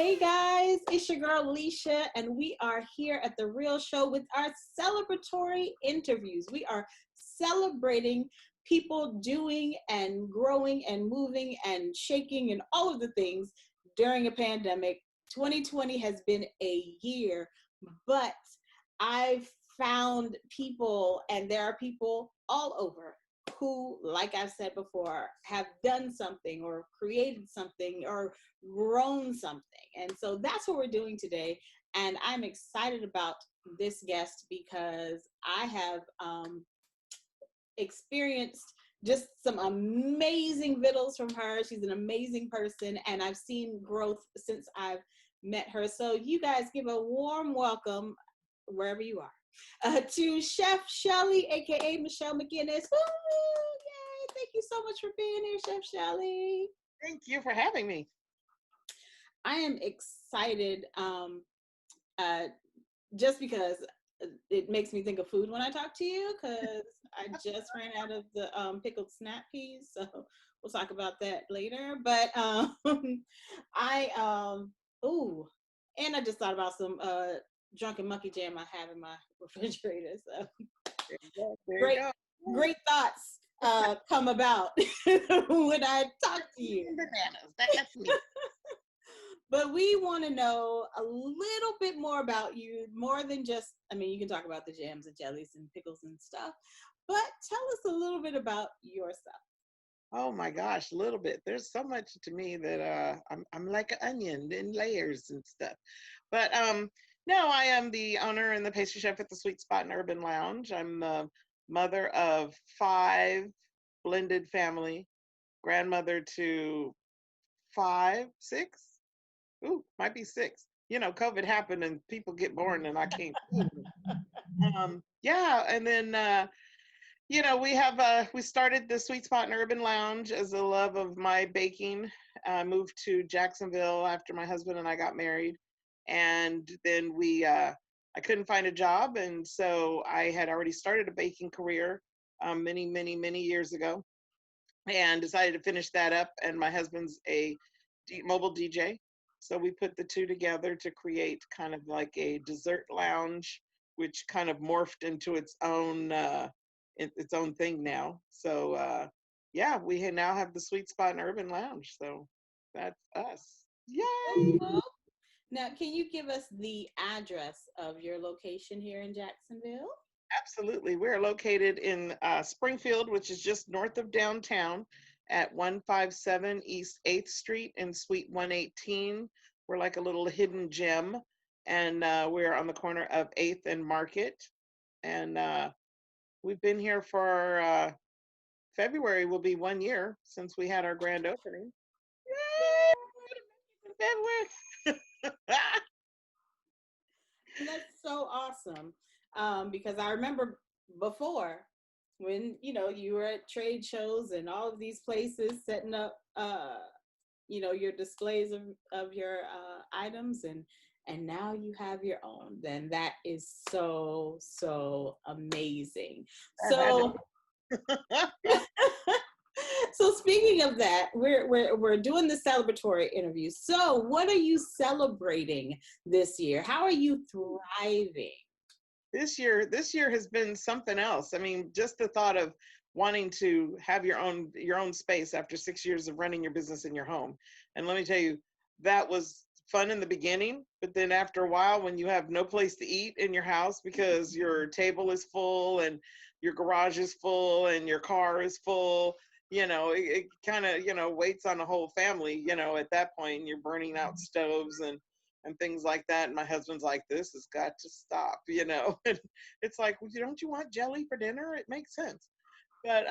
Hey guys, it's your girl Leisha, and we are here at The Real Show with our celebratory interviews. We are celebrating people doing and growing and moving and shaking and all of the things during a pandemic. 2020 has been a year, but I've found people, and there are people all over who, like I've said before, have done something or created something or grown something. And so that's what we're doing today. And I'm excited about this guest because I have experienced just some amazing vittles from her. She's an amazing person, and I've seen growth since I've met her. So you guys give a warm welcome wherever you are to Chef Shelly, aka Michelle McInnis. Woo! Yay! Thank you so much for being here, Chef Shelly. Thank you for having me. I am excited just because it makes me think of food when I talk to you, because I just ran out of the pickled snap peas, so we'll talk about that later. But and I just thought about some drunken monkey jam I have in my refrigerator. So great thoughts come about when I talk to you. Bananas, that's me. But we want to know a little bit more about you, more than just, I mean, you can talk about the jams and jellies and pickles and stuff, but tell us a little bit about yourself. Oh my gosh, a little bit. There's so much to me that I'm like an onion in layers and stuff. But no, I am the owner and the pastry chef at the Sweet Spot and Urban Lounge. I'm the mother of 5 blended family, grandmother to 5, 6. Ooh, might be 6. You know, COVID happened and people get born and I can't. Yeah, and then you know, we started the Sweet Spot and Urban Lounge as a love of my baking. Moved to Jacksonville after my husband and I got married, and then I couldn't find a job, and so I had already started a baking career many years ago, and decided to finish that up. And my husband's a mobile DJ, so we put the two together to create kind of like a dessert lounge, which kind of morphed into its own thing now. So yeah, we now have the Sweet Spot and Urban Lounge. So that's us. Yay! Now, can you give us the address of your location here in Jacksonville? Absolutely. We're located in Springfield, which is just north of downtown at 157 East 8th Street in Suite 118. We're like a little hidden gem, and we're on the corner of 8th and Market. And we've been here for February will be 1 year since we had our grand opening. Yay! February. And that's so awesome, because I remember before when, you know, you were at trade shows and all of these places setting up, you know, your displays of your items, and now you have your own. Then that is so amazing. So so speaking of that, we're doing the celebratory interview. So what are you celebrating this year? How are you thriving? This year has been something else. I mean, just the thought of wanting to have your own space after 6 years of running your business in your home. And let me tell you, that was fun in the beginning, but then after a while, when you have no place to eat in your house because your table is full and your garage is full and your car is full, you know, it kind of, you know, weights on the whole family, you know, at that point. You're burning out stoves and things like that. And my husband's like, this has got to stop, you know. And it's like, well, don't you want jelly for dinner? It makes sense. But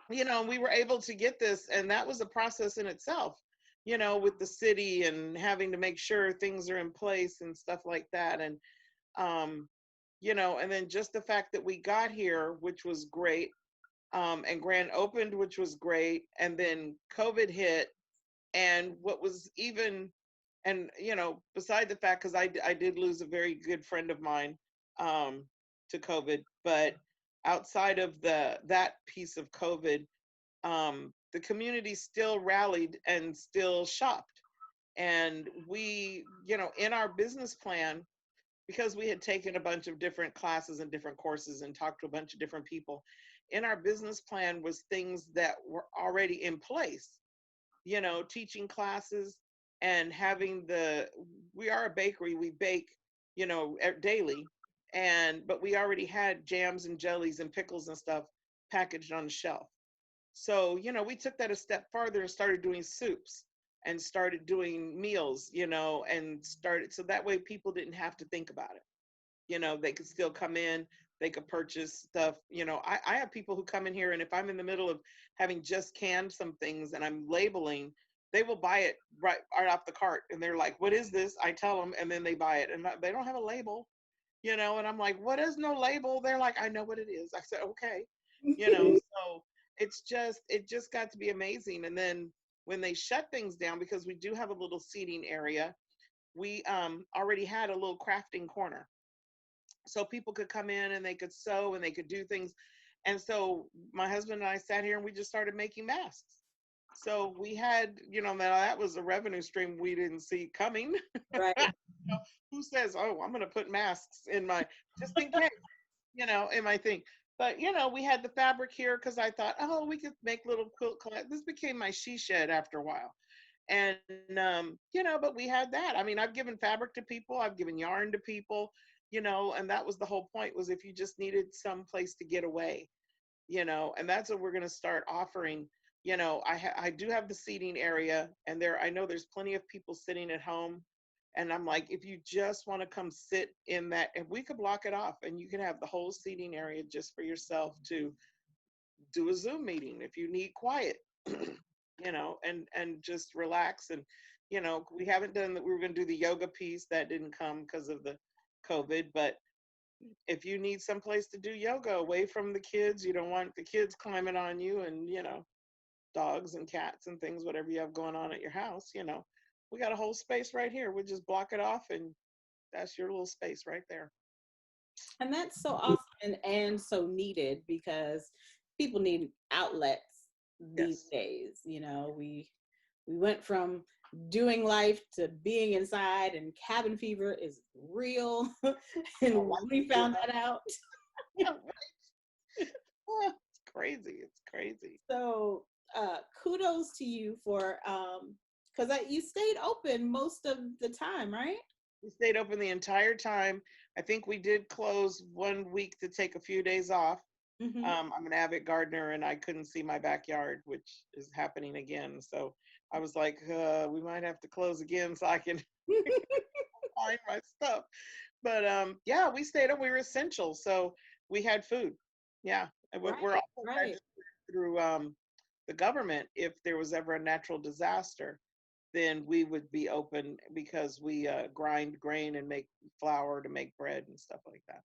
you know, we were able to get this, and that was a process in itself, you know, with the city and having to make sure things are in place and stuff like that. And you know, and then just the fact that we got here, which was great, and grand opened, which was great, and then COVID hit. And what was even, and you know, beside the fact, because I did lose a very good friend of mine to COVID, but outside of that piece of COVID, the community still rallied and still shopped. And we, in our business plan, because we had taken a bunch of different classes and different courses and talked to a bunch of different people, in our business plan was things that were already in place, teaching classes and having we are a bakery, we bake, daily. But we already had jams and jellies and pickles and stuff packaged on the shelf. So, we took that a step farther and started doing soups and started doing meals, and started so that way people didn't have to think about it. They could still come in, they could purchase stuff. I have people who come in here, and if I'm in the middle of having just canned some things and I'm labeling, they will buy it right off the cart. And they're like, what is this? I tell them, and then they buy it. And they don't have a label, and I'm like, what is no label? They're like, I know what it is. I said, okay. So it just got to be amazing. And then when they shut things down, because we do have a little seating area, we already had a little crafting corner, so people could come in and they could sew and they could do things. And so my husband and I sat here and we just started making masks. So we had, that was a revenue stream we didn't see coming. Right. Who says, oh, I'm going to put masks in my, just in case, in my thing. But, we had the fabric here because I thought, oh, we could make little quilt collect. This became my she shed after a while. And, but we had that. I mean, I've given fabric to people, I've given yarn to people, and that was the whole point, was if you just needed some place to get away, and that's what we're going to start offering. I do have the seating area, and I know there's plenty of people sitting at home. And I'm like, if you just want to come sit in that, if we could block it off and you can have the whole seating area just for yourself to do a Zoom meeting if you need quiet, and just relax. And, we haven't done that. We were going to do the yoga piece that didn't come because of the COVID, but if you need some place to do yoga away from the kids, you don't want the kids climbing on you and, dogs and cats and things, whatever you have going on at your house, we got a whole space right here. We just block it off and that's your little space right there. And that's so awesome and so needed, because people need outlets these days. We went from doing life to being inside, and cabin fever is real. And we found that out. It's crazy. It's crazy. So kudos to you for because you stayed open most of the time, right? We stayed open the entire time. I think we did close 1 week to take a few days off. Mm-hmm. I'm an avid gardener and I couldn't see my backyard, which is happening again. So I was like, we might have to close again so I can find my stuff. But yeah, we stayed up. We were essential. So we had food. Yeah. And we're also registered through the government. If there was ever a natural disaster, then we would be open, because we grind grain and make flour to make bread and stuff like that.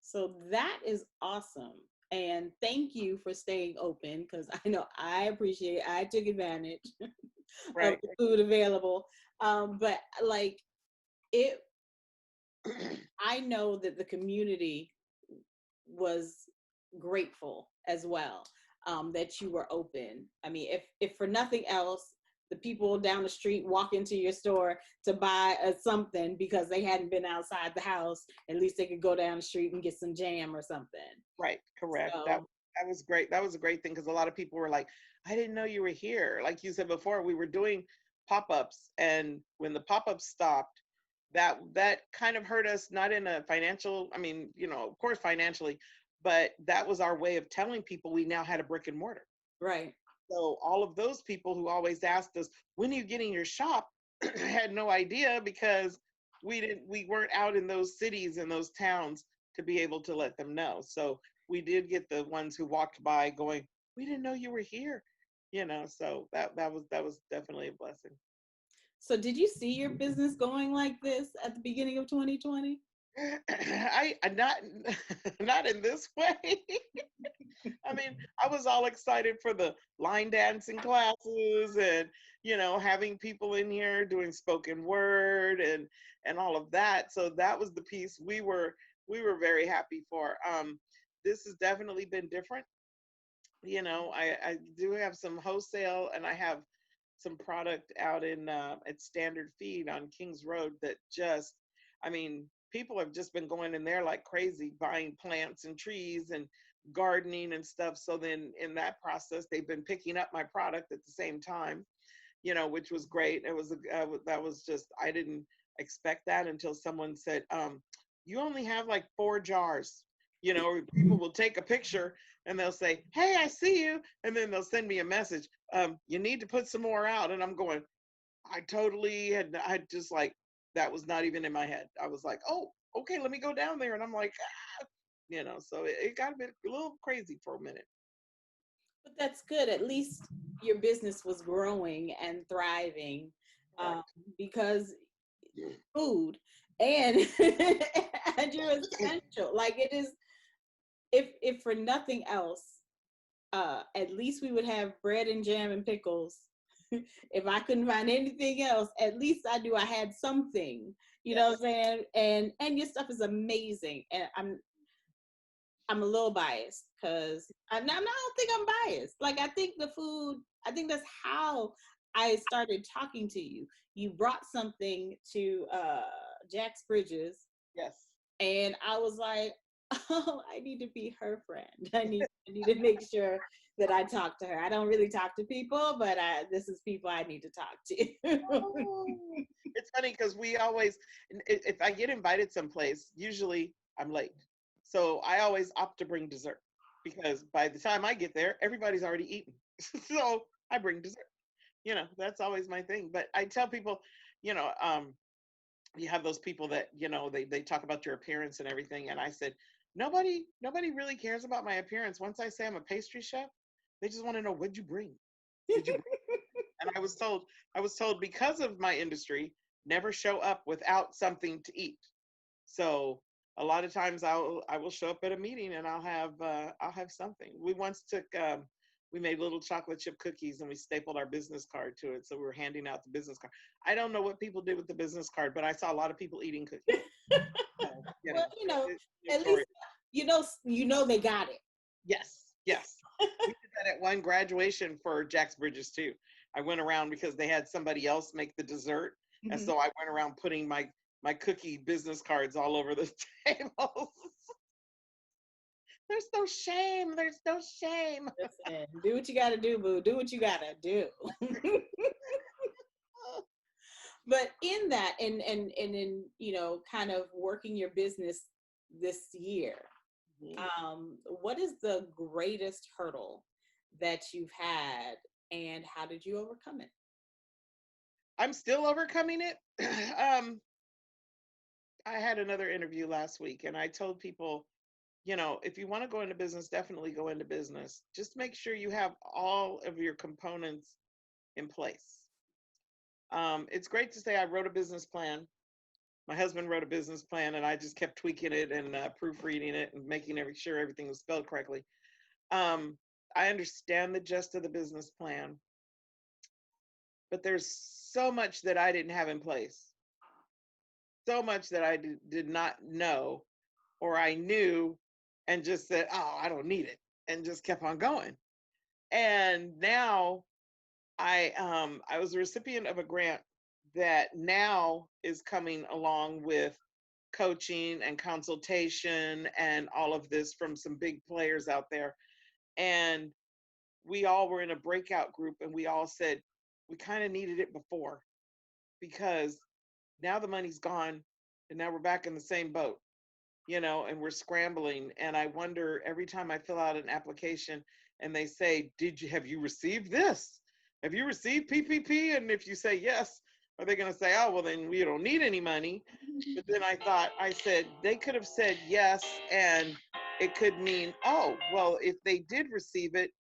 So that is awesome. And thank you for staying open, because I know I appreciate it. I took advantage of the food available. But like it, I know that the community was grateful as well, that you were open. I mean, if for nothing else, the people down the street walk into your store to buy something because they hadn't been outside the house, at least they could go down the street and get some jam or something. Right, correct. So, that was great. That was a great thing, because a lot of people were like, I didn't know you were here. Like you said before, we were doing pop-ups, and when the pop-ups stopped, that kind of hurt us, not in a financial, I mean, of course financially, but that was our way of telling people we now had a brick and mortar. Right. So all of those people who always asked us, when are you getting your shop? had no idea, because we weren't out in those cities and those towns to be able to let them know. So we did get the ones who walked by going, we didn't know you were here. So that was definitely a blessing. So did you see your business going like this at the beginning of 2020? I not in this way. I mean, I was all excited for the line dancing classes and, having people in here doing spoken word and all of that. So that was the piece we were very happy for. This has definitely been different. I do have some wholesale, and I have some product out in at Standard Feed on Kings Road that just, I mean, people have just been going in there like crazy, buying plants and trees and gardening and stuff. So then in that process, they've been picking up my product at the same time, which was great. It was that was just, I didn't expect that until someone said, you only have like 4 jars. People will take a picture and they'll say, hey, I see you, and then they'll send me a message, you need to put some more out. And I'm going, I just like, that was not even in my head. I was like, oh, okay, let me go down there. And I'm like, so it got a little crazy for a minute. But that's good. At least your business was growing and thriving, because food and and you're essential. Like, it is, if for nothing else, at least we would have bread and jam and pickles. If I couldn't find anything else, at least I knew I had something. You know what I'm saying? And your stuff is amazing. And I'm a little biased because I don't think I'm biased. Like, I think the food, I think that's how I started talking to you. You brought something to Jack's Bridges. Yes. And I was like, oh, I need to be her friend. I need to make sure that I talk to her. I don't really talk to people, but this is people I need to talk to. Oh, it's funny because we always, if I get invited someplace, usually I'm late. So I always opt to bring dessert because by the time I get there, everybody's already eaten. So I bring dessert. That's always my thing. But I tell people, you have those people that, they talk about your appearance and everything. And I said, nobody really cares about my appearance. Once I say I'm a pastry chef, they just want to know, what'd you bring? Did you bring? And I was told because of my industry, never show up without something to eat. So a lot of times I will show up at a meeting and I'll have something. We once took we made little chocolate chip cookies and we stapled our business card to it. So we were handing out the business card. I don't know what people did with the business card, but I saw a lot of people eating cookies. Well, at least they got it. Yes. We did that at one graduation for Jack's Bridges too. I went around because they had somebody else make the dessert. Mm-hmm. And so I went around putting my cookie business cards all over the tables. There's no shame. Listen, do what you got to do, boo. Do what you got to do. But in that, and in, kind of working your business this year, what is the greatest hurdle that you've had, and how did you overcome it? I'm still overcoming it. I had another interview last week and I told people, if you want to go into business, definitely go into business. Just make sure you have all of your components in place. It's great to say I wrote a business plan. My husband wrote a business plan and I just kept tweaking it and proofreading it and making sure everything was spelled correctly. I understand the gist of the business plan, but there's so much that I didn't have in place. So much that I did not know, or I knew and just said, oh, I don't need it, and just kept on going. And now I was a recipient of a grant that now is coming along with coaching and consultation and all of this from some big players out there. And we all were in a breakout group and we all said we kind of needed it before because now the money's gone and now we're back in the same boat, and we're scrambling. And I wonder every time I fill out an application and they say, have you received this? Have you received PPP? And if you say yes, are they going to say, oh, well, then we don't need any money? But then I said, they could have said yes. And it could mean, oh, well, if they did receive it,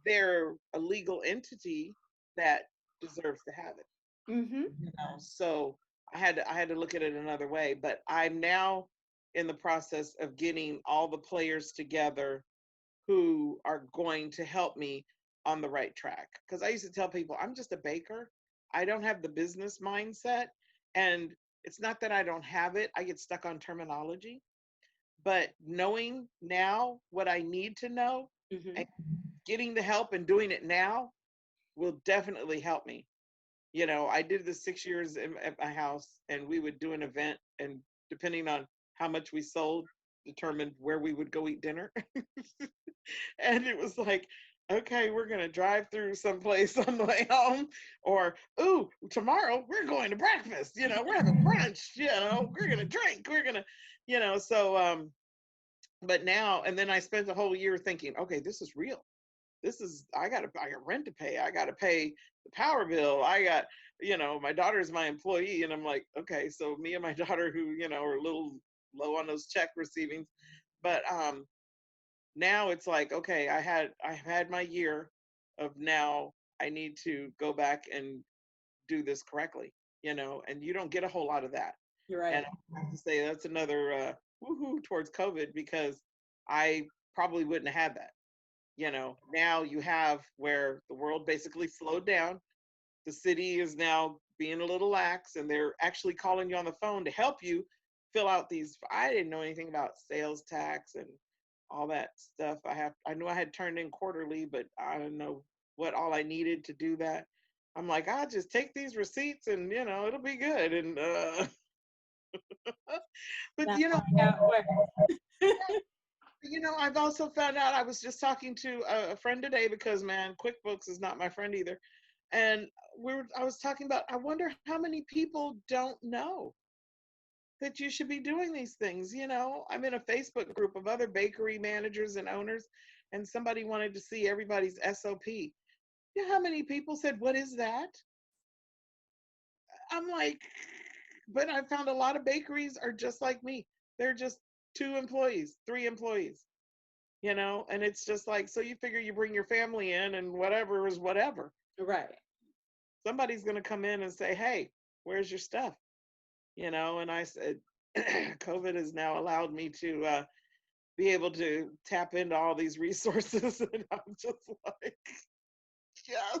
they're a legal entity that deserves to have it. Mm-hmm. So I had to look at it another way. But I'm now in the process of getting all the players together who are going to help me on the right track. Because I used to tell people, I'm just a baker. I don't have the business mindset. And it's not that I don't have it. I get stuck on terminology. But knowing now what I need to know, mm-hmm. and getting the help and doing it now, will definitely help me. I did the 6 years at my house, and we would do an event, and depending on how much we sold, determined where we would go eat dinner. And it was like, okay, we're gonna drive through someplace on the way home, or ooh, tomorrow we're going to breakfast. We're having brunch. We're gonna drink. We're gonna, So, but now, and then I spent the whole year thinking, okay, this is real. I got rent to pay. I got to pay the power bill. My daughter's my employee, and I'm like, okay, so me and my daughter, who are a little low on those check receivings, but now it's like, okay, I've had my year of, now I need to go back and do this correctly, and you don't get a whole lot of that. You're And right. I have to say that's another woohoo towards COVID, because I probably wouldn't have had that. Now you have, where the world basically slowed down. The city is now being a little lax, and they're actually calling you on the phone to help you fill out these. I didn't know anything about sales tax and all that stuff. I knew I had turned in quarterly, but I didn't know what all I needed to do that. I'm like, I'll just take these receipts, and it'll be good. And but That's how it works. I've also found out, I was just talking to a friend today, because man, QuickBooks is not my friend either. And I was talking about, I wonder how many people don't know that you should be doing these things. I'm in a Facebook group of other bakery managers and owners, and somebody wanted to see everybody's SOP. You know how many people said, what is that? I'm like, but I found a lot of bakeries are just like me. They're just 2 employees, 3 employees, and it's just like, so you figure you bring your family in, and whatever is whatever. Right. Somebody's going to come in and say, hey, where's your stuff? And I said, COVID has now allowed me to be able to tap into all these resources. And I'm just like, yes.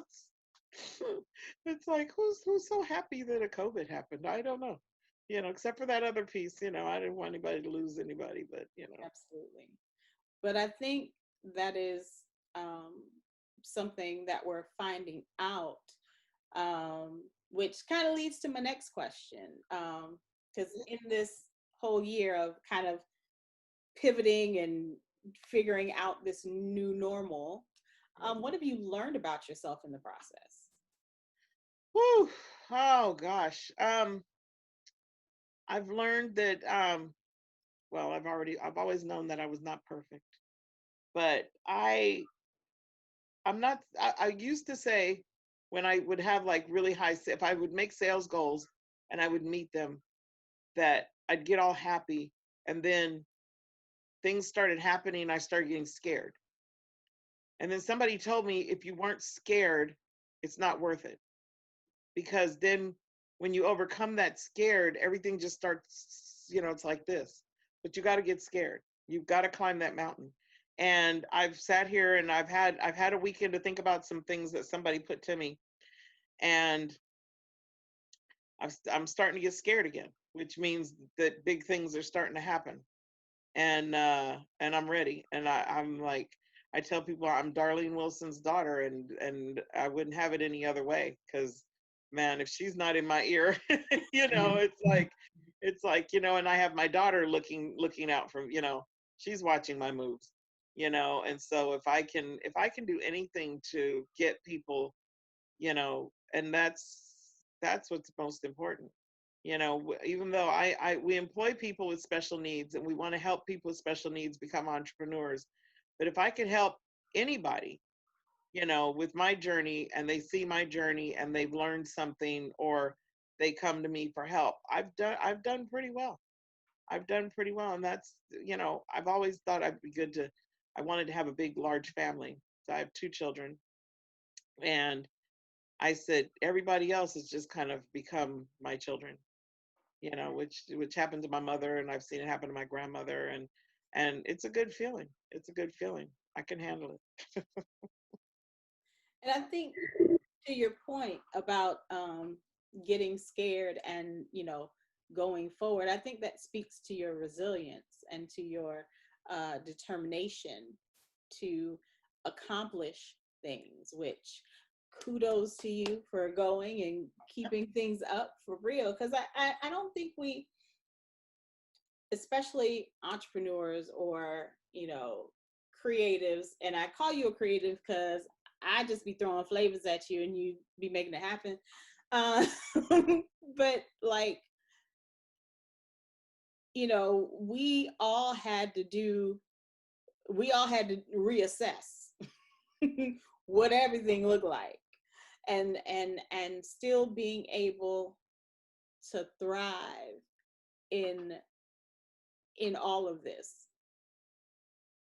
It's like, who's so happy that a COVID happened? I don't know. Except for that other piece, I didn't want anybody to lose anybody, but Absolutely. But I think that is um, something that we're finding out, which kind of leads to my next question. Because in this whole year of kind of pivoting and figuring out this new normal, what have you learned about yourself in the process? whew, oh gosh. I've learned that well, I've always known that I was not perfect, but I'm not, I used to say, when I would have like really high, if I would make sales goals and I would meet them, that I'd get all happy. And then things started happening. I started getting scared. And then somebody told me, if you weren't scared, it's not worth it. Because then when you overcome that scared, everything just starts, it's like this. But you got to get scared. You've got to climb that mountain. And I've sat here, and I've had a weekend to think about some things that somebody put to me, and I'm starting to get scared again, which means that big things are starting to happen. And I'm ready. And I'm like, I tell people I'm Darlene Wilson's daughter, and I wouldn't have it any other way, because man, if she's not in my ear, it's like, and I have my daughter looking out from, she's watching my moves, and so if I can do anything to get people, and that's what's most important. Even though we employ people with special needs, and we want to help people with special needs become entrepreneurs, but if I can help anybody, with my journey, and they see my journey and they've learned something, or they come to me for help, I've done pretty well. I've done pretty well. And that's, I've always thought I wanted to have a big, large family. So I have 2 children, and I said, everybody else has just kind of become my children, which happened to my mother, and I've seen it happen to my grandmother, and it's a good feeling. It's a good feeling. I can handle it. And I think, to your point about getting scared and going forward, I think that speaks to your resilience and to your determination to accomplish things, which kudos to you for going and keeping things up for real. Because I don't think we, especially entrepreneurs or, creatives, and I call you a creative because I just be throwing flavors at you and you be making it happen. Uh, but like, we all had to reassess what everything looked like, and still being able to thrive in all of this.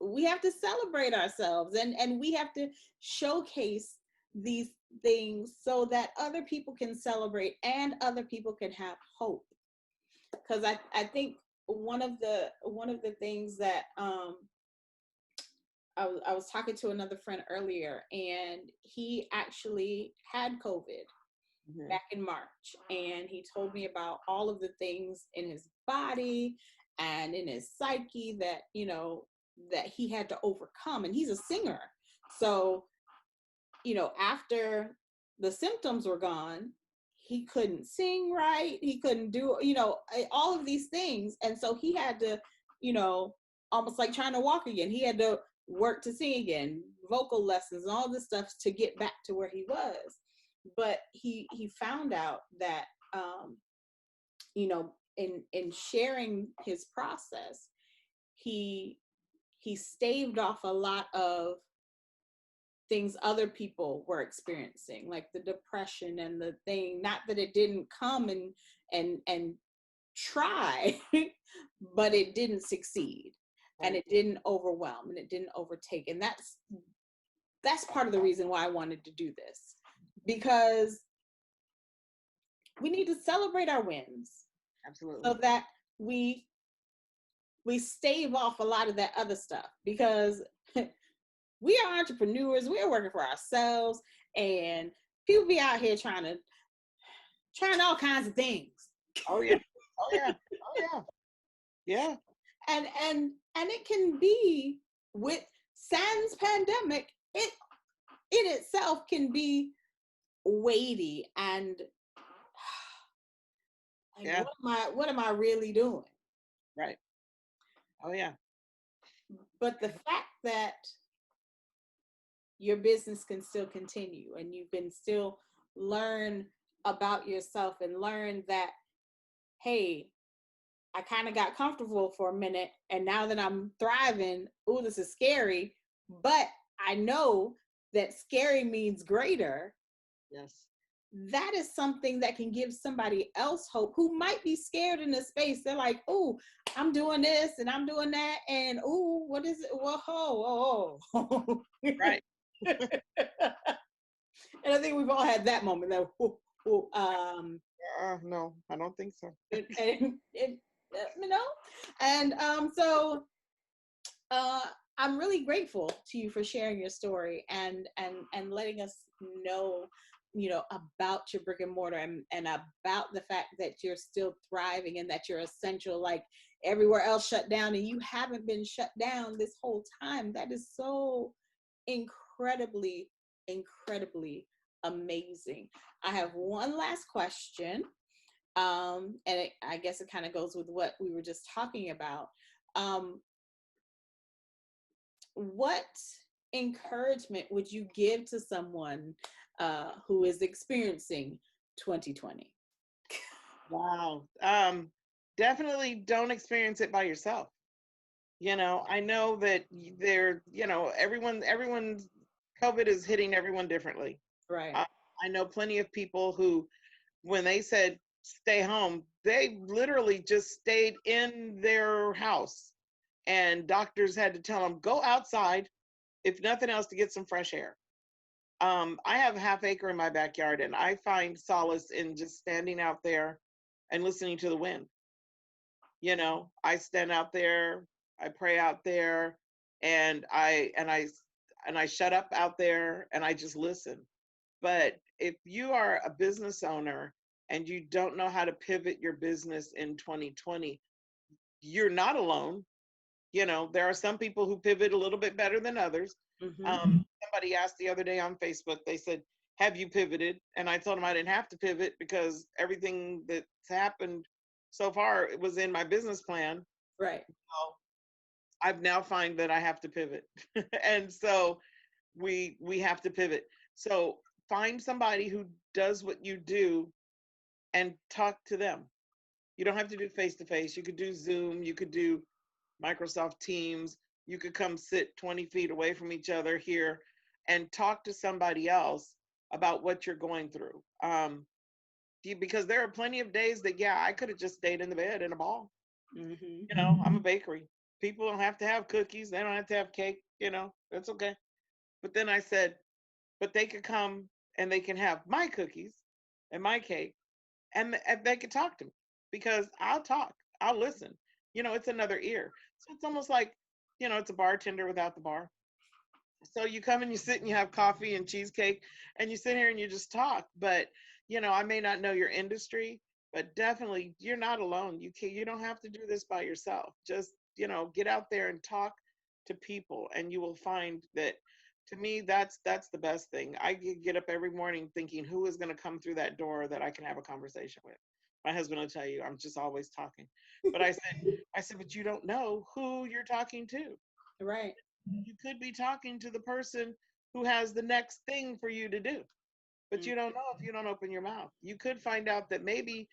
We have to celebrate ourselves, and we have to showcase these things so that other people can celebrate and other people can have hope. Because I think one of the things that I was talking to another friend earlier, and he actually had COVID back in March, and he told me about all of the things in his body and in his psyche that that he had to overcome. And he's a singer, so after the symptoms were gone, he couldn't sing right, he couldn't do all of these things, and so he had to almost like trying to walk again. He had to work to sing again, vocal lessons and all this stuff to get back to where he was. But he found out that in sharing his process, he staved off a lot of things other people were experiencing, like the depression and the thing. Not that it didn't come and try, but it didn't succeed, and it didn't overwhelm, and it didn't overtake. And that's part of the reason why I wanted to do this, because we need to celebrate our wins. Absolutely. So that we stave off a lot of that other stuff, because we are entrepreneurs, we are working for ourselves, and people be out here trying all kinds of things. Oh yeah. Oh yeah. Oh yeah. Yeah. And it can be, with sans pandemic, it itself can be weighty and like, yeah. what am I really doing? Right. Oh yeah. But the fact that your business can still continue, and you can still learn about yourself and learn that, hey, I kind of got comfortable for a minute, and now that I'm thriving, ooh, this is scary, but I know that scary means greater. Yes. That is something that can give somebody else hope who might be scared in this space. They're like, oh, I'm doing this and I'm doing that, and oh, what is it? Whoa. Right. And I think we've all had that moment that, no, I don't think so. So I'm really grateful to you for sharing your story and letting us know, about your brick and mortar, and about the fact that you're still thriving and that you're essential, like everywhere else shut down, and you haven't been shut down this whole time. That is so incredibly amazing. I have one last question, and I guess it kind of goes with what we were just talking about. What encouragement would you give to someone who is experiencing 2020? Wow. Definitely don't experience it by yourself. I know that everyone's COVID is hitting everyone differently. Right. I know plenty of people who, when they said stay home, they literally just stayed in their house, and doctors had to tell them, go outside, if nothing else, to get some fresh air. I have a half acre in my backyard, and I find solace in just standing out there and listening to the wind. I stand out there, I pray out there, and I shut up out there, and I just listen. But if you are a business owner and you don't know how to pivot your business in 2020, you're not alone. There are some people who pivot a little bit better than others. Mm-hmm. Somebody asked the other day on Facebook, they said, have you pivoted? And I told him I didn't have to pivot because everything that's happened so far it was in my business plan. Right. So I've now find that I have to pivot. And so we have to pivot. So find somebody who does what you do and talk to them. You don't have to do face to face. You could do Zoom, you could do Microsoft Teams, you could come sit 20 feet away from each other here and talk to somebody else about what you're going through. Because there are plenty of days that, yeah, I could have just stayed in the bed in a ball. Mm-hmm. You know, I'm a bakery. People don't have to have cookies, they don't have to have cake, you know, that's okay. But then I said, but they could come and they can have my cookies and my cake and they could talk to me because I'll talk, I'll listen. You know, it's another ear. So it's almost like, you know, it's a bartender without the bar. So you come and you sit and you have coffee and cheesecake and you sit here and you just talk. But, you know, I may not know your industry, but definitely you're not alone. You don't have to do this by yourself. Just, you know, get out there and talk to people and you will find that, to me, that's the best thing. I get up every morning thinking who is going to come through that door that I can have a conversation with. My husband will tell you I'm just always talking. But I said, but you don't know who you're talking to. Right. You could be talking to the person who has the next thing for you to do, but Mm. you don't know if you don't open your mouth. You could find out that maybe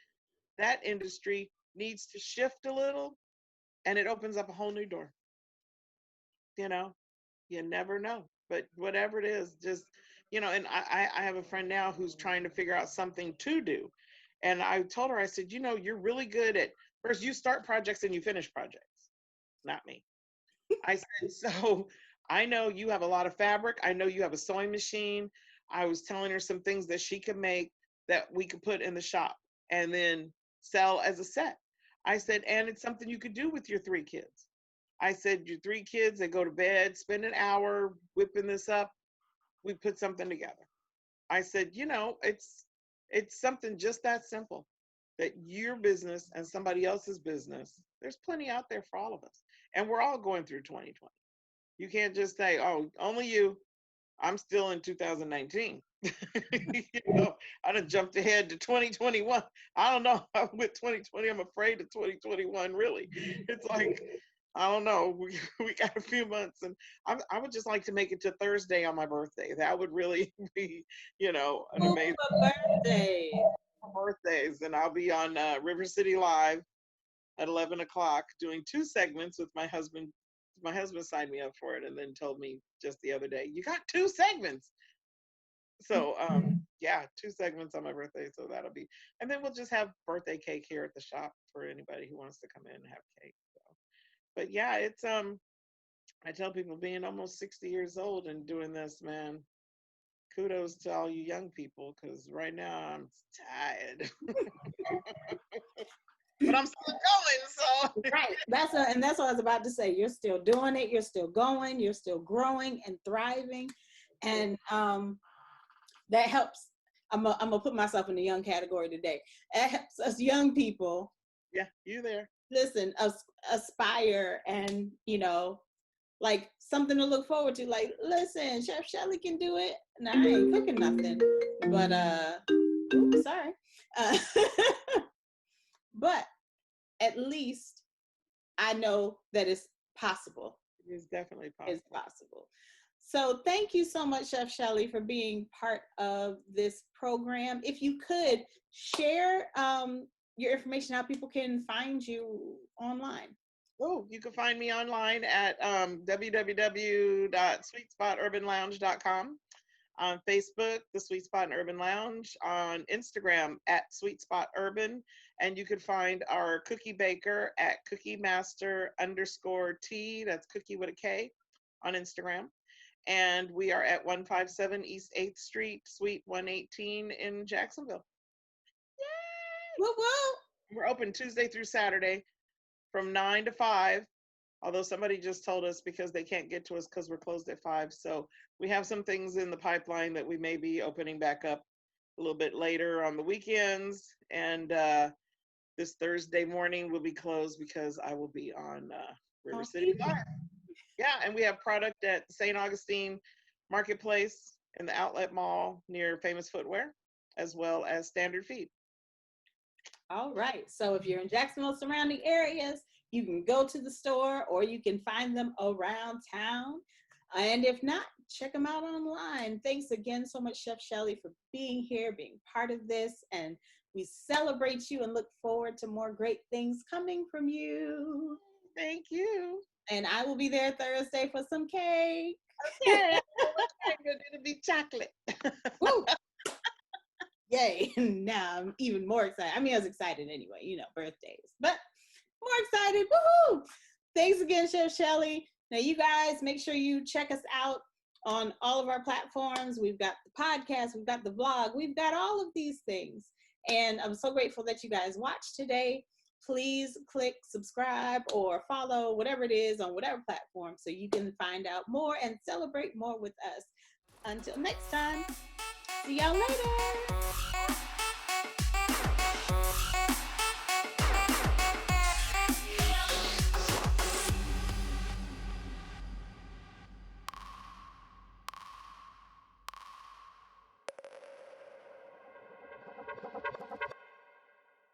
that industry needs to shift a little and it opens up a whole new door. You know, you never know. But whatever it is, just, you know, and I have a friend now who's trying to figure out something to do. And I told her, I said, you know, you're really good at first you start projects and you finish projects. Not me. I said, so I know you have a lot of fabric. I know you have a sewing machine. I was telling her some things that she could make that we could put in the shop and then sell as a set. I said, and it's something you could do with your 3 kids. I said, your 3 kids, they go to bed, spend an hour whipping this up. We put something together. I said, you know, it's something just that simple that your business and somebody else's business, there's plenty out there for all of us. And we're all going through 2020. You can't just say, oh, only you. I'm still in 2019. You know, I done jumped ahead to 2021. I don't know. With 2020, I'm afraid of 2021, really. It's like, I don't know. We got a few months, and I would just like to make it to Thursday on my birthday. That would really be, you know, an Oh, amazing birthday. birthdays. And I'll be on River City Live at 11 o'clock doing 2 segments with my husband. My husband signed me up for it and then told me just the other day, you got 2 segments. So yeah, 2 segments on my birthday. So that'll be, and then we'll just have birthday cake here at the shop for anybody who wants to come in and have cake. So, but yeah, it's I tell people being almost 60 years old and doing this, man, kudos to all you young people because right now I'm tired. But I'm still going, so Right. That's what I was about to say. You're still doing it. You're still going. You're still growing and thriving, and that helps. I'm gonna put myself in the young category today. It helps us young people. yeah, you there. Listen, aspire, and like something to look forward to. Like, listen, Chef Shelly can do it. Now I ain't cooking nothing, but oops, sorry. Uh, but at least I know that it's possible. It's definitely possible. It's possible. So thank you so much, Chef Shelly, for being part of this program. If you could share your information, how people can find you online. Oh, you can find me online at www.sweetspoturbanlounge.com. On Facebook, The Sweet Spot and Urban Lounge. On Instagram, at Sweet Spot Urban. And you can find our cookie baker at cookiemaster_T. That's cookie with a K on Instagram. And we are at 157 East 8th Street, Suite 118 in Jacksonville. Yay! Woo woo. We're open Tuesday through Saturday from 9 to 5. Although somebody just told us because they can't get to us because we're closed at 5. So we have some things in the pipeline that we may be opening back up a little bit later on the weekends. And this Thursday morning will be closed because I will be on River City Live. Yeah, and we have product at St. Augustine Marketplace in the outlet mall near Famous Footwear, as well as Standard Feed. All right. So if you're in Jacksonville surrounding areas, you can go to the store or you can find them around town. And if not, check them out online. Thanks again so much, Chef Shelly, for being here, being part of this. And we celebrate you and look forward to more great things coming from you. Thank you. And I will be there Thursday for some cake. Okay. It'll be chocolate. Woo! Yay. Now I'm even more excited. I mean, I was excited anyway, birthdays, but more excited. Woohoo! Thanks again, Chef Shelly. Now, you guys, make sure you check us out on all of our platforms. We've got the podcast, we've got the vlog, we've got all of these things. And I'm so grateful that you guys watched today. Please click subscribe or follow, whatever it is, on whatever platform, so you can find out more and celebrate more with us. Until next time, see y'all later.